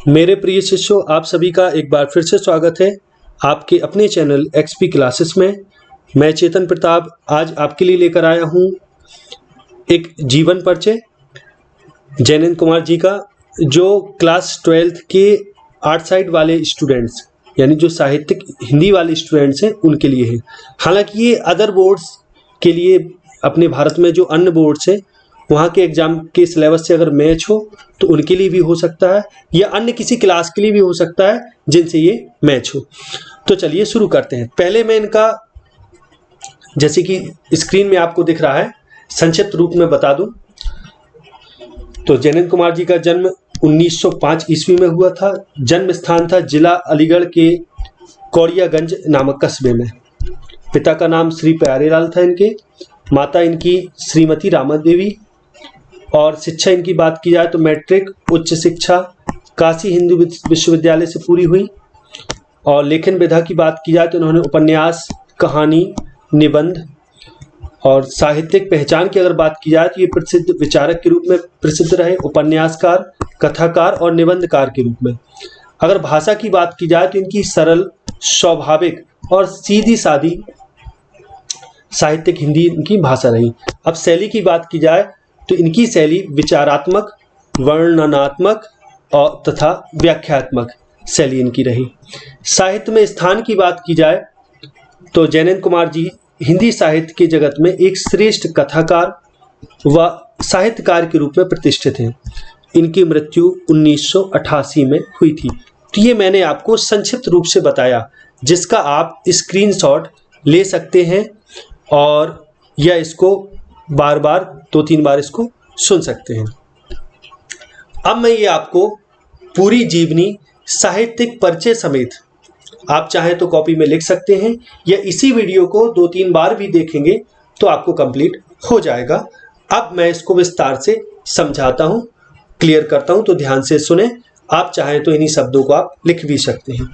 मेरे प्रिय शिष्यों, आप सभी का एक बार फिर से स्वागत है आपके अपने चैनल एक्सपी क्लासेस में। मैं चेतन प्रताप आज आपके लिए लेकर आया हूँ एक जीवन परिचय जैनेन्द्र कुमार जी का, जो क्लास 12th के आर्ट साइड वाले स्टूडेंट्स यानी जो साहित्यिक हिंदी वाले स्टूडेंट्स हैं उनके लिए है। हालांकि ये अदर बोर्ड्स के लिए, अपने भारत में जो अन्य बोर्ड्स हैं वहाँ के एग्ज़ाम के सिलेबस से अगर मैच हो तो उनके लिए भी हो सकता है, या अन्य किसी क्लास के लिए भी हो सकता है जिनसे ये मैच हो। तो चलिए शुरू करते हैं। पहले मैं इनका, जैसे कि स्क्रीन में आपको दिख रहा है, संक्षिप्त रूप में बता दूं तो जैनेन्द्र कुमार जी का जन्म 1905 ईस्वी में हुआ था। जन्म स्थान था जिला अलीगढ़ के कौड़ियागंज नामक कस्बे में। पिता का नाम श्री प्यारेलाल था इनके, माता इनकी श्रीमती रामा देवी। और शिक्षा इनकी बात की जाए तो मैट्रिक उच्च शिक्षा काशी हिंदू विश्वविद्यालय से पूरी हुई। और लेखन विधा की बात की जाए तो इन्होंने उपन्यास, कहानी, निबंध और साहित्यिक पहचान की अगर बात की जाए तो ये प्रसिद्ध विचारक के रूप में प्रसिद्ध रहे, उपन्यासकार, कथाकार और निबंधकार के रूप में। अगर भाषा की बात की जाए तो इनकी सरल, स्वाभाविक और सीधी सादी साहित्यिक हिंदी इनकी भाषा रही। अब शैली की बात की जाए तो इनकी शैली विचारात्मक, वर्णनात्मक और तथा व्याख्यात्मक शैली इनकी रही। साहित्य में स्थान की बात की जाए तो जैनेन्द्र कुमार जी हिंदी साहित्य के जगत में एक श्रेष्ठ कथाकार व साहित्यकार के रूप में प्रतिष्ठित हैं। इनकी मृत्यु 1988 में हुई थी। तो ये मैंने आपको संक्षिप्त रूप से बताया, जिसका आप स्क्रीनशॉट ले सकते हैं और या इसको बार बार 2-3 बार इसको सुन सकते हैं। अब मैं ये आपको पूरी जीवनी साहित्यिक परिचय समेत, आप चाहें तो कॉपी में लिख सकते हैं या इसी वीडियो को 2-3 बार भी देखेंगे तो आपको कंप्लीट हो जाएगा। अब मैं इसको विस्तार से समझाता हूं, क्लियर करता हूं, तो ध्यान से सुने। आप चाहें तो इन्हीं शब्दों को आप लिख भी सकते हैं।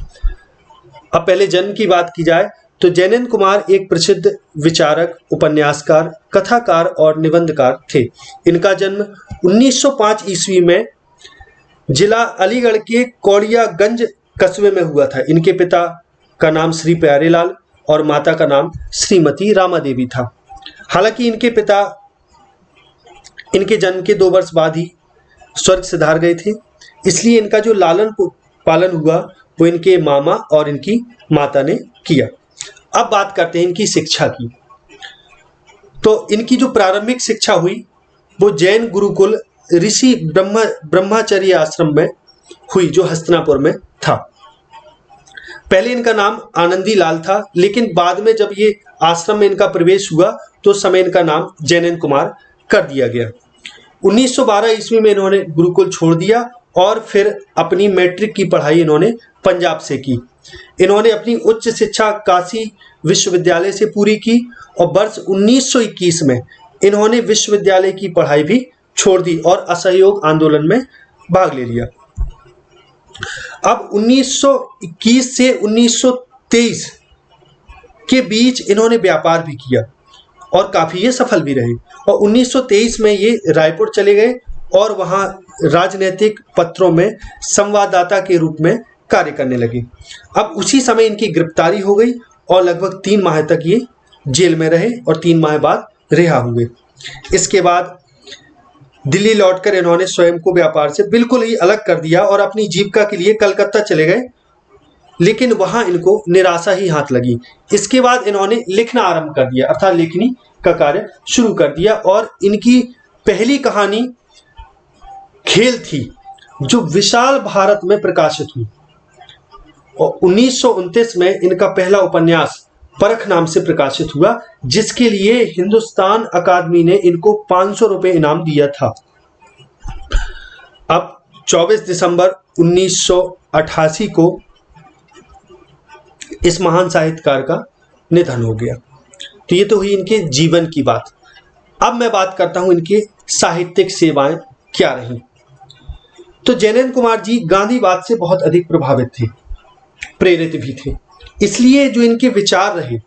अब पहले जन्म की बात की जाए तो जैनेन्द्र कुमार एक प्रसिद्ध विचारक, उपन्यासकार, कथाकार और निबंधकार थे। इनका जन्म 1905 ईस्वी में जिला अलीगढ़ के कौड़ियागंज कस्बे में हुआ था। इनके पिता का नाम श्री प्यारेलाल और माता का नाम श्रीमती रामा देवी था। हालांकि इनके पिता इनके जन्म के 2 वर्ष बाद ही स्वर्ग सिधार गए थे, इसलिए इनका जो लालन पालन हुआ वो इनके मामा और इनकी माता ने किया। अब बात करते हैं इनकी शिक्षा की। तो इनकी जो प्रारंभिक शिक्षा हुई वो जैन गुरुकुल ऋषि ब्रह्मचर्य आश्रम में हुई, जो हस्तिनापुर में था। पहले इनका नाम आनंदी लाल था, लेकिन बाद में जब ये आश्रम में इनका प्रवेश हुआ तो उस समय इनका नाम जैनेन्द्र कुमार कर दिया गया। 1912 ईस्वी में इन्होंने गुरुकुल छोड़ दिया और फिर अपनी मैट्रिक की पढ़ाई इन्होंने पंजाब से की। इन्होंने अपनी उच्च शिक्षा काशी विश्वविद्यालय से पूरी की और वर्ष 1921 में इन्होंने विश्वविद्यालय की पढ़ाई भी छोड़ दी और असहयोग आंदोलन में भाग ले लिया। अब 1921 से 1923 के बीच इन्होंने व्यापार भी किया और काफ़ी ये सफल भी रहे। और 1923 में ये रायपुर चले गए और वहाँ राजनीतिक पत्रों में संवाददाता के रूप में कार्य करने लगे। अब उसी समय इनकी गिरफ्तारी हो गई और लगभग 3 माह तक ये जेल में रहे और 3 माह बाद रिहा हुए। इसके बाद दिल्ली लौटकर इन्होंने स्वयं को व्यापार से बिल्कुल ही अलग कर दिया और अपनी जीविका के लिए कलकत्ता चले गए, लेकिन वहां इनको निराशा ही हाथ लगी। इसके बाद इन्होंने लिखना आरंभ कर दिया, अर्थात लेखनी का कार्य शुरू कर दिया। और इनकी पहली कहानी खेल थी, जो विशाल भारत में प्रकाशित हुई। और 1929 में इनका पहला उपन्यास परख नाम से प्रकाशित हुआ, जिसके लिए हिंदुस्तान अकादमी ने इनको 500 रुपए इनाम दिया था। अब 24 दिसंबर 1988 को इस महान साहित्यकार का निधन हो गया। तो ये तो हुई इनके जीवन की बात। अब मैं बात करता हूं इनकी साहित्यिक सेवाएं क्या रही। तो जैनेन्द्र कुमार जी गांधीवाद से बहुत अधिक प्रभावित थे, प्रेरित भी थे। इसलिए जो इनके विचार रहे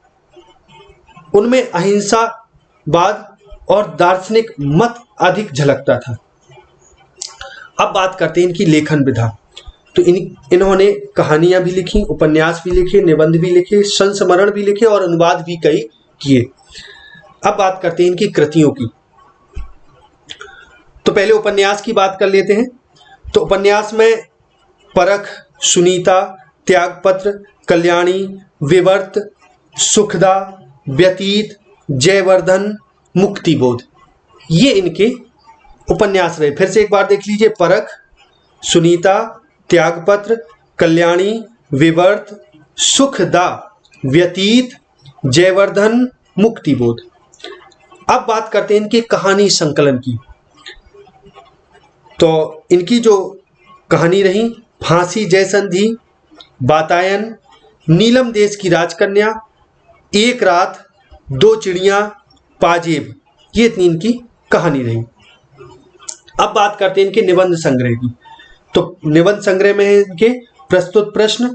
उनमें अहिंसावाद और दार्शनिक मत अधिक झलकता था। अब बात करते हैं इनकी लेखन विधा। तो इन्होंने कहानियां भी लिखी, उपन्यास भी लिखे, निबंध भी लिखे, संस्मरण भी लिखे और अनुवाद भी कई किए। अब बात करते हैं इनकी कृतियों की। तो पहले उपन्यास की बात कर लेते हैं। तो उपन्यास में परख, सुनीता, त्यागपत्र, कल्याणी, विवर्त, सुखदा, व्यतीत, जयवर्धन, मुक्तिबोध, ये इनके उपन्यास रहे। फिर से एक बार देख लीजिए, परख, सुनीता, त्यागपत्र, कल्याणी, विवर्त, सुखदा, व्यतीत, जयवर्धन, मुक्तिबोध। अब बात करते हैं इनके कहानी संकलन की। तो इनकी जो कहानी रही, फांसी जयसंधि, वातायन, नीलम देश की राजकन्या, एक रात, दो चिड़िया, पाजेब, ये इतनी इनकी कहानी रही। अब बात करते हैं इनके निबंध संग्रह की। तो निबंध संग्रह में है इनके प्रस्तुत प्रश्न,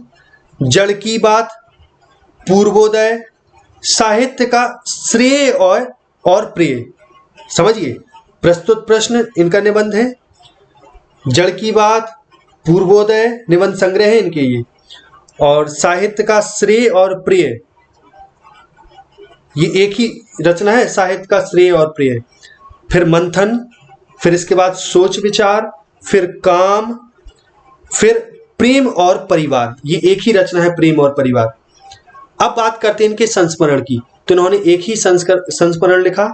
जड़ की बात, पूर्वोदय, साहित्य का श्रेय और प्रेय। समझिए, प्रस्तुत प्रश्न इनका निबंध है, जड़ की बात, पूर्वोदय निबंध संग्रह है इनके ये, और साहित्य का श्रेय और प्रेय, ये एक ही रचना है, साहित्य का श्रेय और प्रेय। फिर मंथन, फिर इसके बाद सोच विचार, फिर काम, फिर प्रेम और परिवार, ये एक ही रचना है, प्रेम और परिवार। अब बात करते हैं इनके संस्मरण की। तो इन्होंने एक ही संस्मरण लिखा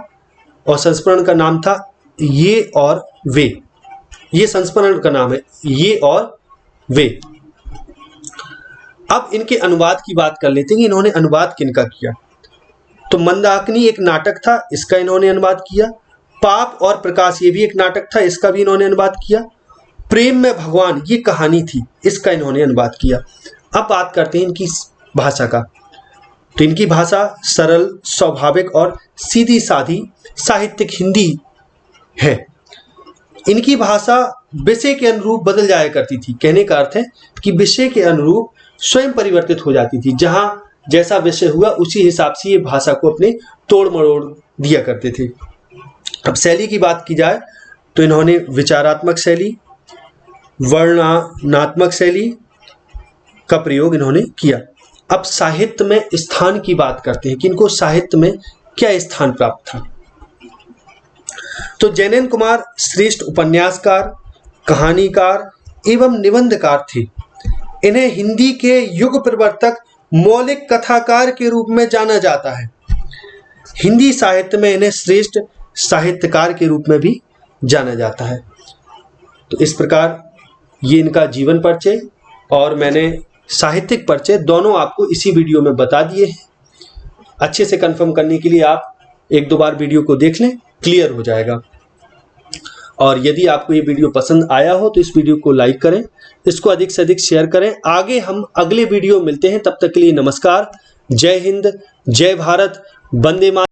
और संस्मरण का नाम था ये और वे। ये संस्मरण का नाम है, ये और वे। अब इनके अनुवाद की बात कर लेते हैं कि इन्होंने अनुवाद किनका किया। तो मंदाकिनी एक नाटक था, इसका इन्होंने अनुवाद किया। पाप और प्रकाश, ये भी एक नाटक था, इसका भी इन्होंने अनुवाद किया। प्रेम में भगवान, ये कहानी थी, इसका इन्होंने अनुवाद किया। अब बात करते हैं इनकी भाषा का। तो इनकी भाषा सरल, स्वाभाविक और सीधी साधी साहित्यिक हिंदी है। इनकी भाषा विषय के अनुरूप बदल जाया करती थी। कहने का अर्थ है कि विषय के अनुरूप स्वयं परिवर्तित हो जाती थी। जहां जैसा विषय हुआ उसी हिसाब से ये भाषा को अपने तोड़ मरोड़ दिया करते थे। अब शैली की बात की जाए तो इन्होंने विचारात्मक शैली, वर्णनात्मक शैली का प्रयोग इन्होंने किया। अब साहित्य में स्थान की बात करते हैं कि इनको साहित्य में क्या स्थान प्राप्त था। तो जैनेन्द्र कुमार श्रेष्ठ उपन्यासकार, कहानीकार एवं निबंधकार थे। इन्हें हिंदी के युग प्रवर्तक, मौलिक कथाकार के रूप में जाना जाता है। हिंदी साहित्य में इन्हें श्रेष्ठ साहित्यकार के रूप में भी जाना जाता है। तो इस प्रकार ये इनका जीवन परिचय और मैंने साहित्यिक परिचय दोनों आपको इसी वीडियो में बता दिए हैं। अच्छे से कंफर्म करने के लिए आप एक दो बार वीडियो को देख लें, क्लियर हो जाएगा। और यदि आपको ये वीडियो पसंद आया हो तो इस वीडियो को लाइक करें, इसको अधिक से अधिक शेयर करें। आगे हम अगले वीडियो मिलते हैं, तब तक के लिए नमस्कार, जय हिंद, जय भारत, वंदे मातरम।